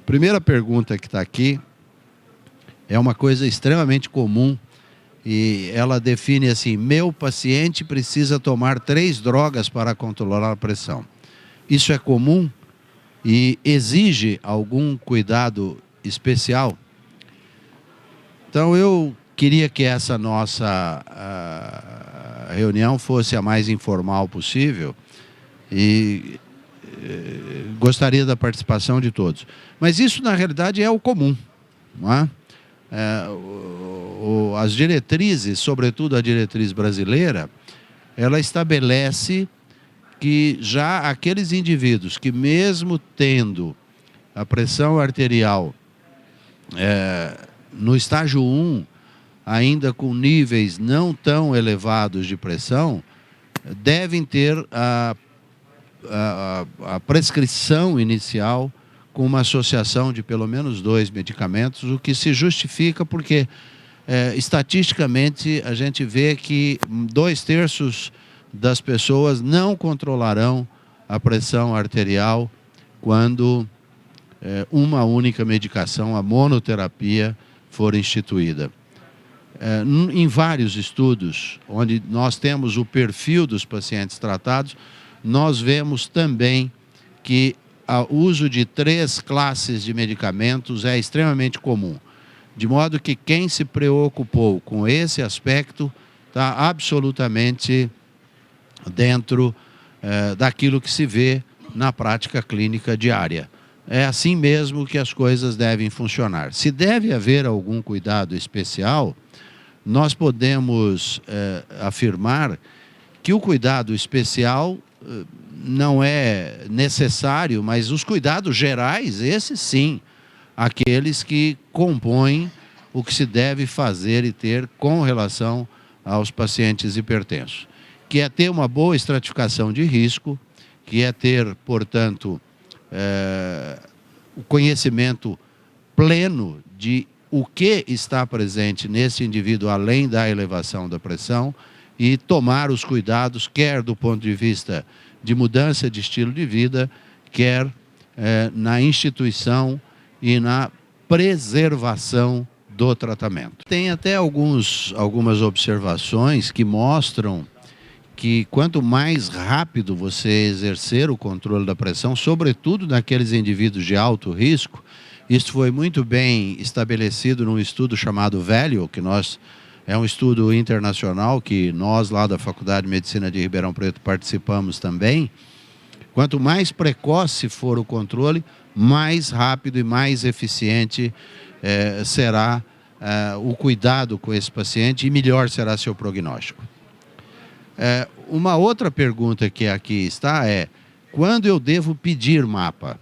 Primeira pergunta que está aqui é uma coisa extremamente comum e ela define assim: meu paciente precisa tomar 3 drogas para controlar a pressão. Isso é comum e exige algum cuidado especial? Então eu queria que essa nossa reunião fosse a mais informal possível e gostaria da participação de todos. Mas isso, na realidade, é o comum, não é? As diretrizes, sobretudo a diretriz brasileira, ela estabelece que já aqueles indivíduos que, mesmo tendo a pressão arterial no estágio 1, ainda com níveis não tão elevados de pressão, devem ter a prescrição inicial com uma associação de pelo menos 2 medicamentos, o que se justifica porque, estatisticamente, a gente vê que 2/3 das pessoas não controlarão a pressão arterial quando uma única medicação, a monoterapia, for instituída. Em vários estudos, onde nós temos o perfil dos pacientes tratados, nós vemos também que o uso de 3 classes de medicamentos é extremamente comum. De modo que quem se preocupou com esse aspecto está absolutamente dentro daquilo que se vê na prática clínica diária. É assim mesmo que as coisas devem funcionar. Se deve haver algum cuidado especial, nós podemos afirmar que o cuidado especial não é necessário, mas os cuidados gerais, esses sim, aqueles que compõem o que se deve fazer e ter com relação aos pacientes hipertensos, que é ter uma boa estratificação de risco, que é ter, portanto, o conhecimento pleno de o que está presente nesse indivíduo além da elevação da pressão e tomar os cuidados, quer do ponto de vista de mudança de estilo de vida, quer na instituição e na preservação do tratamento. Tem até algumas observações que mostram que quanto mais rápido você exercer o controle da pressão, sobretudo naqueles indivíduos de alto risco, isso foi muito bem estabelecido num estudo chamado VALUE, que é um estudo internacional que nós lá da Faculdade de Medicina de Ribeirão Preto participamos também. Quanto mais precoce for o controle, mais rápido e mais eficiente será o cuidado com esse paciente e melhor será seu prognóstico. Uma outra pergunta que aqui está é: quando eu devo pedir MAPA?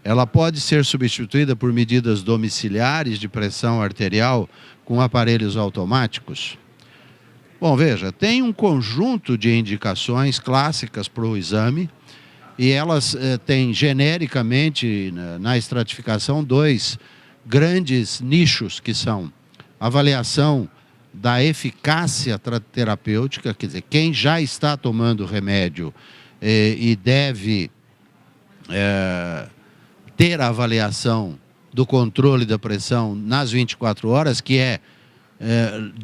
Ela pode ser substituída por medidas domiciliares de pressão arterial com aparelhos automáticos? Bom, veja, tem um conjunto de indicações clássicas para o exame e elas têm genericamente na estratificação 2 grandes nichos, que são avaliação da eficácia terapêutica, quer dizer, quem já está tomando remédio e deve ter a avaliação do controle da pressão nas 24 horas, que é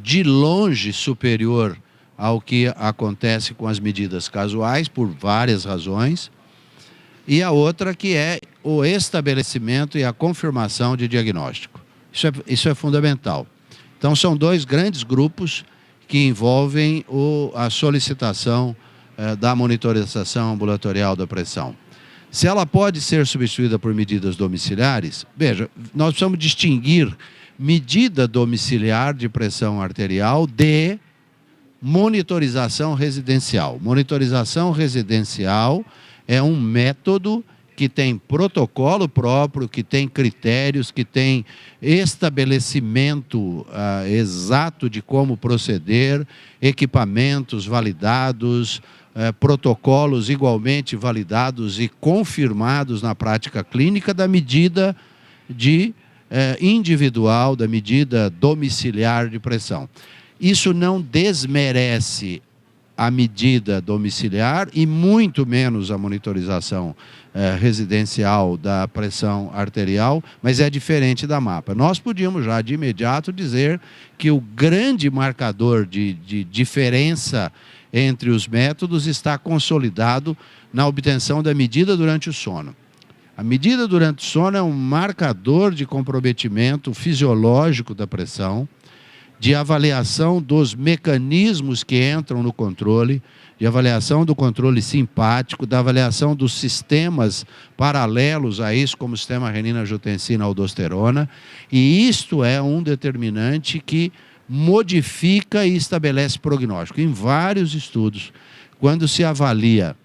de longe superior ao que acontece com as medidas casuais, por várias razões. E a outra que é o estabelecimento e a confirmação de diagnóstico. Isso é fundamental. Então, são 2 grandes grupos que envolvem a solicitação da monitorização ambulatorial da pressão. Se ela pode ser substituída por medidas domiciliares, veja, nós precisamos distinguir medida domiciliar de pressão arterial de monitorização residencial. Monitorização residencial é um método que tem protocolo próprio, que tem critérios, que tem estabelecimento exato de como proceder, equipamentos validados, protocolos igualmente validados e confirmados na prática clínica da medida individual, da medida domiciliar de pressão. Isso não desmerece a medida domiciliar e muito menos a monitorização residencial da pressão arterial, mas é diferente da MAPA. Nós podíamos já de imediato dizer que o grande marcador de diferença entre os métodos está consolidado na obtenção da medida durante o sono. A medida durante o sono é um marcador de comprometimento fisiológico da pressão, de avaliação dos mecanismos que entram no controle, de avaliação do controle simpático, da avaliação dos sistemas paralelos a isso, como o sistema renina-angiotensina-aldosterona, e isto é um determinante que modifica e estabelece prognóstico. Em vários estudos, quando se avalia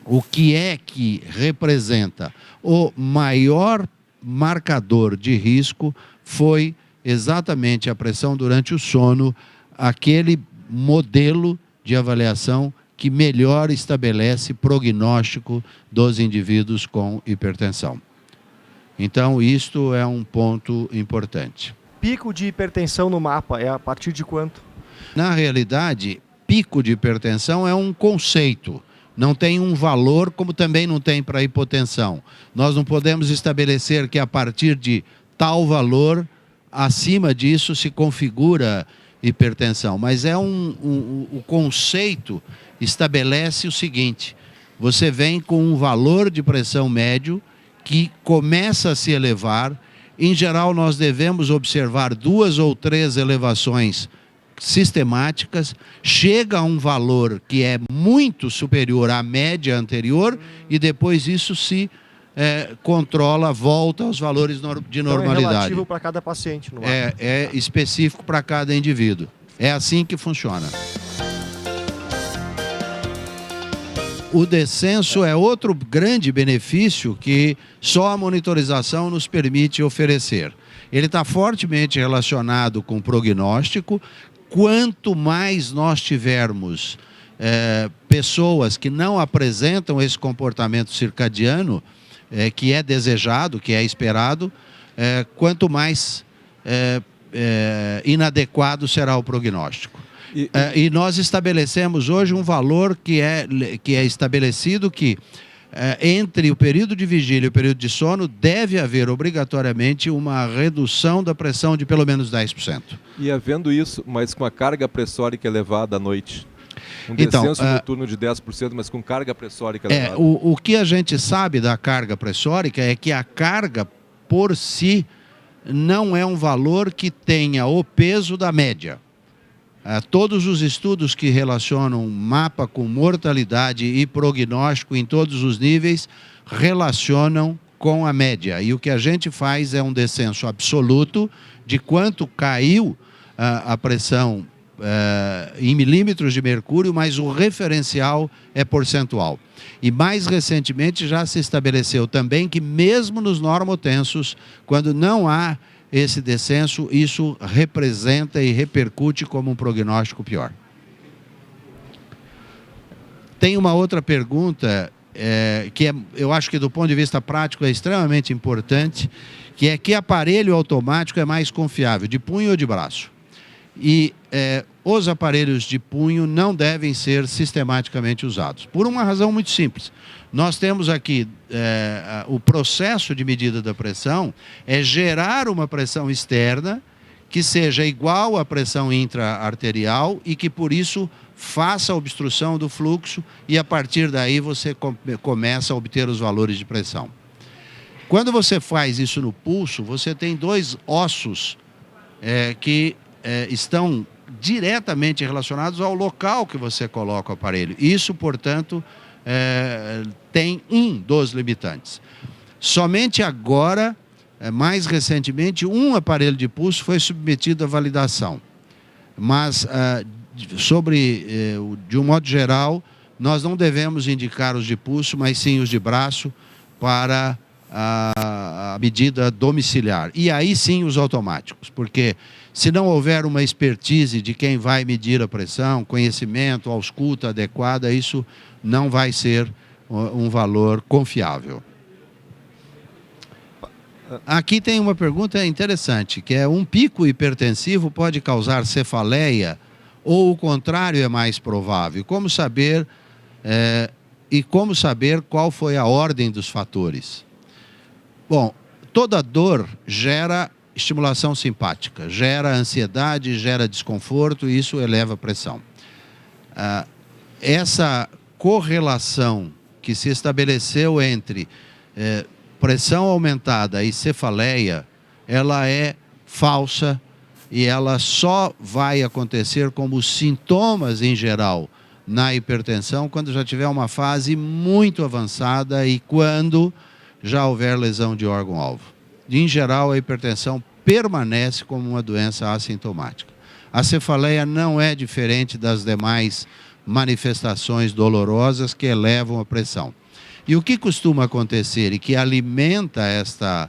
o que é que representa o maior marcador de risco, foi exatamente a pressão durante o sono, aquele modelo de avaliação que melhor estabelece prognóstico dos indivíduos com hipertensão. Então, isto é um ponto importante. Pico de hipertensão no MAPA é a partir de quanto? Na realidade, pico de hipertensão é um conceito. Não tem um valor, como também não tem para a hipotensão. Nós não podemos estabelecer que a partir de tal valor, acima disso se configura hipertensão. Mas o conceito estabelece o seguinte: você vem com um valor de pressão médio que começa a se elevar. Em geral, nós devemos observar 2 ou 3 elevações sistemáticas, chega a um valor que é muito superior à média anterior e depois isso se controla, volta aos valores de normalidade. Então é relativo para cada paciente. No é específico para cada indivíduo. É assim que funciona. O descenso é outro grande benefício que só a monitorização nos permite oferecer. Ele está fortemente relacionado com o prognóstico. Quanto mais nós tivermos pessoas que não apresentam esse comportamento circadiano, que é desejado, que é esperado, quanto mais inadequado será o prognóstico. E nós estabelecemos hoje um valor que é estabelecido que entre o período de vigília e o período de sono deve haver obrigatoriamente uma redução da pressão de pelo menos 10%. E havendo isso, mas com a carga pressórica elevada à noite? Um descenso noturno de 10%, mas com carga pressórica elevada. O que a gente sabe da carga pressórica é que a carga por si não é um valor que tenha o peso da média. Todos os estudos que relacionam MAPA com mortalidade e prognóstico em todos os níveis relacionam com a média. E o que a gente faz é um descenso absoluto de quanto caiu a pressão em milímetros de mercúrio, mas o referencial é percentual. E mais recentemente já se estabeleceu também que mesmo nos normotensos, quando não há esse descenso, isso representa e repercute como um prognóstico pior. Tem uma outra pergunta que eu acho que do ponto de vista prático é extremamente importante, que é que aparelho automático é mais confiável, de punho ou de braço? E os aparelhos de punho não devem ser sistematicamente usados, por uma razão muito simples. Nós temos aqui o processo de medida da pressão é gerar uma pressão externa que seja igual à pressão intra-arterial e que, por isso, faça a obstrução do fluxo e, a partir daí, você começa a obter os valores de pressão. Quando você faz isso no pulso, você tem 2 ossos que estão diretamente relacionados ao local que você coloca o aparelho. Isso, portanto, tem um dos limitantes. Somente agora, mais recentemente, um aparelho de pulso foi submetido à validação. Mas, de um modo geral, nós não devemos indicar os de pulso, mas sim os de braço para a medida domiciliar. E aí sim os automáticos, porque se não houver uma expertise de quem vai medir a pressão, conhecimento, ausculta adequada, isso não vai ser um valor confiável. Aqui tem uma pergunta interessante, que é: um pico hipertensivo pode causar cefaleia ou o contrário é mais provável? Como saber qual foi a ordem dos fatores? Bom, toda dor gera estimulação simpática, gera ansiedade, gera desconforto e isso eleva a pressão. Essa correlação que se estabeleceu entre pressão aumentada e cefaleia, ela é falsa e ela só vai acontecer como sintomas em geral na hipertensão quando já tiver uma fase muito avançada e quando já houver lesão de órgão-alvo. Em geral, a hipertensão permanece como uma doença assintomática. A cefaleia não é diferente das demais manifestações dolorosas que elevam a pressão. E o que costuma acontecer e que alimenta esta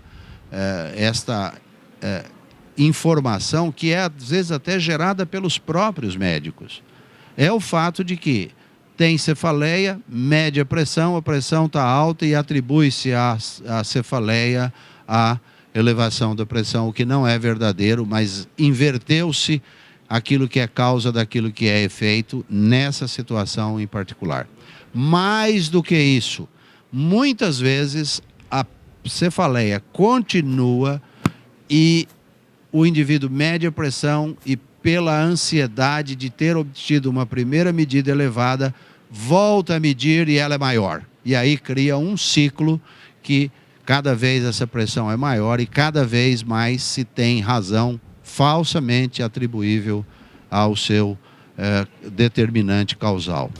informação, que é às vezes até gerada pelos próprios médicos, é o fato de que tem cefaleia, mede a pressão está alta e atribui-se à cefaleia a elevação da pressão, o que não é verdadeiro, mas inverteu-se aquilo que é causa daquilo que é efeito nessa situação em particular. Mais do que isso, muitas vezes a cefaleia continua e o indivíduo mede a pressão e pela ansiedade de ter obtido uma primeira medida elevada, volta a medir e ela é maior. E aí cria um ciclo que cada vez essa pressão é maior e cada vez mais se tem razão falsamente atribuível ao seu determinante causal.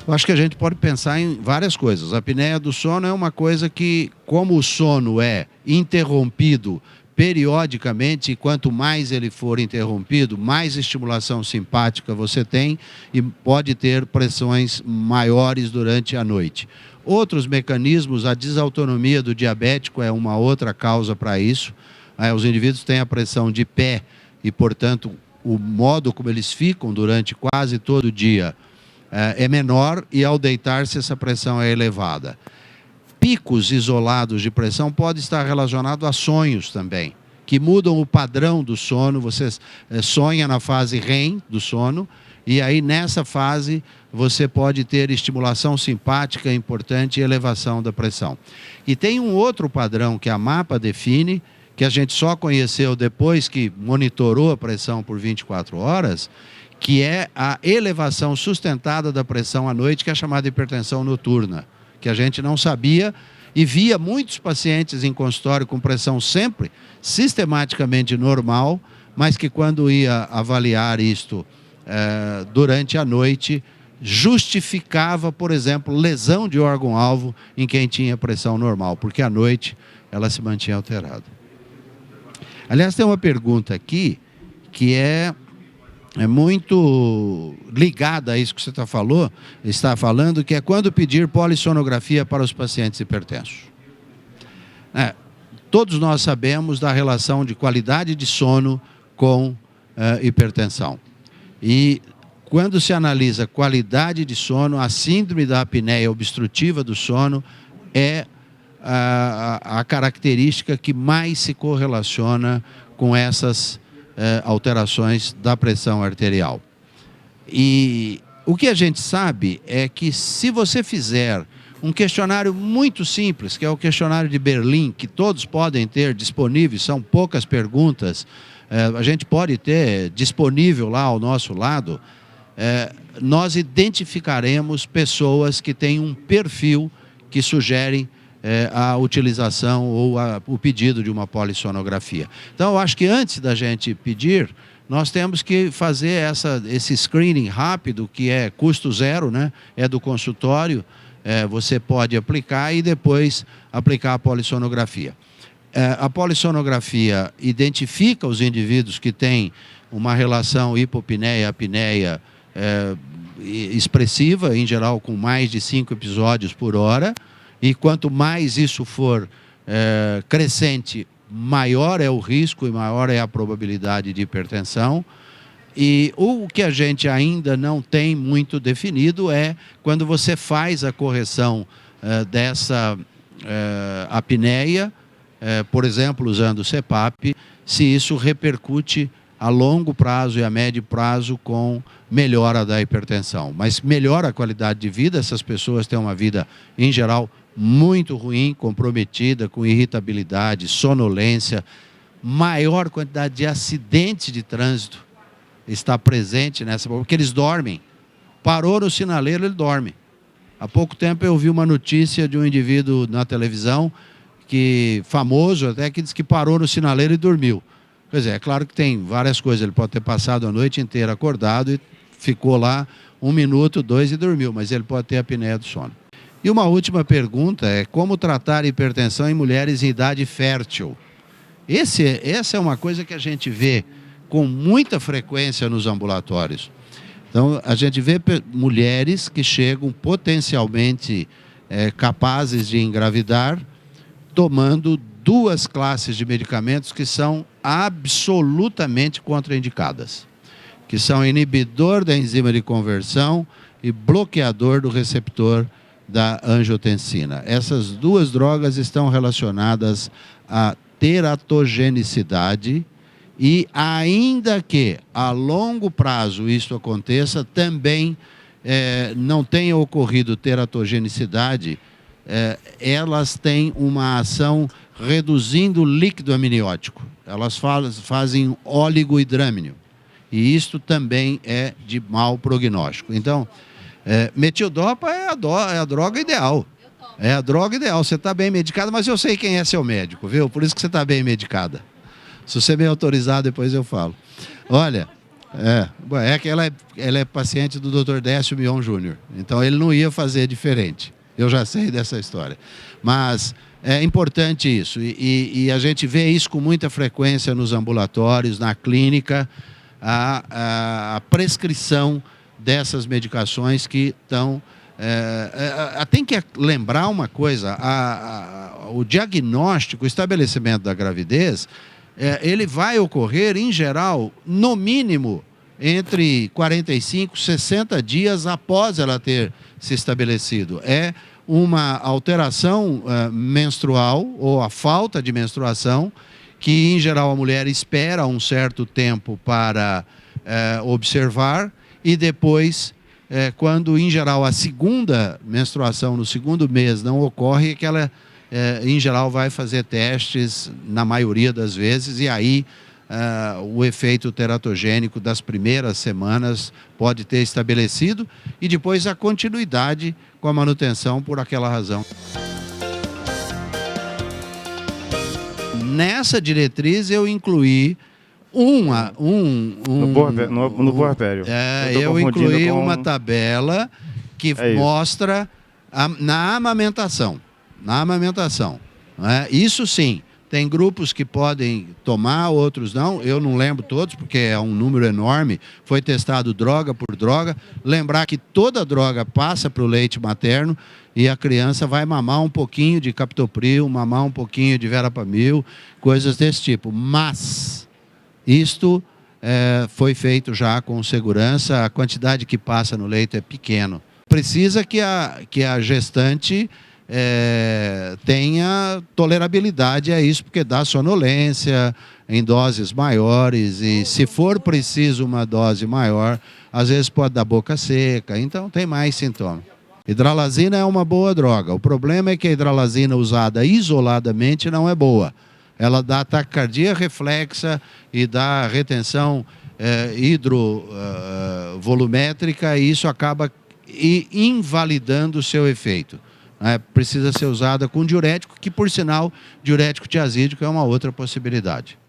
Eu acho que a gente pode pensar em várias coisas. A apneia do sono é uma coisa que, como o sono é interrompido periodicamente, e quanto mais ele for interrompido, mais estimulação simpática você tem e pode ter pressões maiores durante a noite. Outros mecanismos, a desautonomia do diabético é uma outra causa para isso. Os indivíduos têm a pressão de pé e, portanto, o modo como eles ficam durante quase todo o dia é menor e ao deitar-se essa pressão é elevada. Picos isolados de pressão podem estar relacionados a sonhos também, que mudam o padrão do sono. Você sonha na fase REM do sono e aí nessa fase você pode ter estimulação simpática importante e elevação da pressão. E tem um outro padrão que a MAPA define, que a gente só conheceu depois que monitorou a pressão por 24 horas, que é a elevação sustentada da pressão à noite, que é chamada hipertensão noturna, que a gente não sabia e via muitos pacientes em consultório com pressão sempre sistematicamente normal, mas que quando ia avaliar isto durante a noite, justificava, por exemplo, lesão de órgão-alvo em quem tinha pressão normal, porque à noite ela se mantinha alterada. Aliás, tem uma pergunta aqui que é muito ligada a isso que você está falando, que é quando pedir polissonografia para os pacientes hipertensos. Todos nós sabemos da relação de qualidade de sono com hipertensão. E quando se analisa qualidade de sono, a síndrome da apneia obstrutiva do sono é a característica que mais se correlaciona com essas alterações da pressão arterial. E o que a gente sabe é que se você fizer um questionário muito simples, que é o questionário de Berlim, que todos podem ter disponível, são poucas perguntas, a gente pode ter disponível lá ao nosso lado, nós identificaremos pessoas que têm um perfil que sugerem a utilização ou o pedido de uma polissonografia. Então, eu acho que antes da gente pedir, nós temos que fazer esse screening rápido, que é custo zero, né? É do consultório, você pode aplicar e depois aplicar a polissonografia. A polissonografia identifica os indivíduos que têm uma relação hipopneia-apneia expressiva, em geral com mais de 5 episódios por hora, e quanto mais isso for crescente, maior é o risco e maior é a probabilidade de hipertensão. E o que a gente ainda não tem muito definido é quando você faz a correção dessa apneia, por exemplo, usando o CPAP, se isso repercute a longo prazo e a médio prazo com melhora da hipertensão. Mas melhora a qualidade de vida, essas pessoas têm uma vida, em geral, muito ruim, comprometida, com irritabilidade, sonolência, maior quantidade de acidentes de trânsito está presente nessa, porque eles dormem. Parou no sinaleiro, ele dorme. Há pouco tempo eu vi uma notícia de um indivíduo na televisão, famoso até, que disse que parou no sinaleiro e dormiu. Quer dizer, é claro que tem várias coisas, ele pode ter passado a noite inteira acordado e ficou lá 1 minuto, 2 e dormiu, mas ele pode ter apneia do sono. E uma última pergunta é como tratar hipertensão em mulheres em idade fértil? Essa é uma coisa que a gente vê com muita frequência nos ambulatórios. Então, a gente vê mulheres que chegam potencialmente capazes de engravidar, tomando 2 classes de medicamentos que são absolutamente contraindicadas, que são inibidor da enzima de conversão e bloqueador do receptor da angiotensina. Essas 2 drogas estão relacionadas à teratogenicidade e, ainda que a longo prazo isso aconteça, também não tenha ocorrido teratogenicidade, elas têm uma ação reduzindo o líquido amniótico. Elas fazem oligohidrâmino. E isto também é de mau prognóstico. Então, metildopa é a droga ideal. É a droga ideal. Você está bem medicada, mas eu sei quem é seu médico, viu? Por isso que você está bem medicada. Se você me autorizar, depois eu falo. Olha, que ela é paciente do Dr. Décio Mion Júnior. Então, ele não ia fazer diferente. Eu já sei dessa história. Mas é importante isso. E a gente vê isso com muita frequência nos ambulatórios, na clínica, a prescrição dessas medicações que estão... tem que lembrar uma coisa, o diagnóstico, o estabelecimento da gravidez, ele vai ocorrer, em geral, no mínimo, entre 45 e 60 dias após ela ter se estabelecido. É uma alteração menstrual, ou a falta de menstruação, que, em geral, a mulher espera um certo tempo para observar, e depois, quando, em geral, a segunda menstruação, no segundo mês, não ocorre, é que ela, em geral, vai fazer testes, na maioria das vezes, e aí o efeito teratogênico das primeiras semanas pode ter estabelecido, e depois a continuidade com a manutenção por aquela razão. Nessa diretriz eu incluí no puerpério. Eu incluí uma tabela que mostra na amamentação. Isso sim, tem grupos que podem tomar, outros não. Eu não lembro todos, porque é um número enorme. Foi testado droga por droga. Lembrar que toda droga passa para o leite materno e a criança vai mamar um pouquinho de captopril, mamar um pouquinho de verapamil, coisas desse tipo. Mas isto foi feito já com segurança. A quantidade que passa no leite é pequeno. Precisa que a gestante tenha tolerabilidade a isso, porque dá sonolência em doses maiores, e se for preciso uma dose maior, às vezes pode dar boca seca, então tem mais sintomas. Hidralazina é uma boa droga. O problema é que a hidralazina usada isoladamente não é boa. Ela dá taquicardia reflexa e dá retenção hidrovolumétrica, e isso acaba invalidando o seu efeito. Precisa ser usada com diurético, que, por sinal, diurético tiazídico é uma outra possibilidade.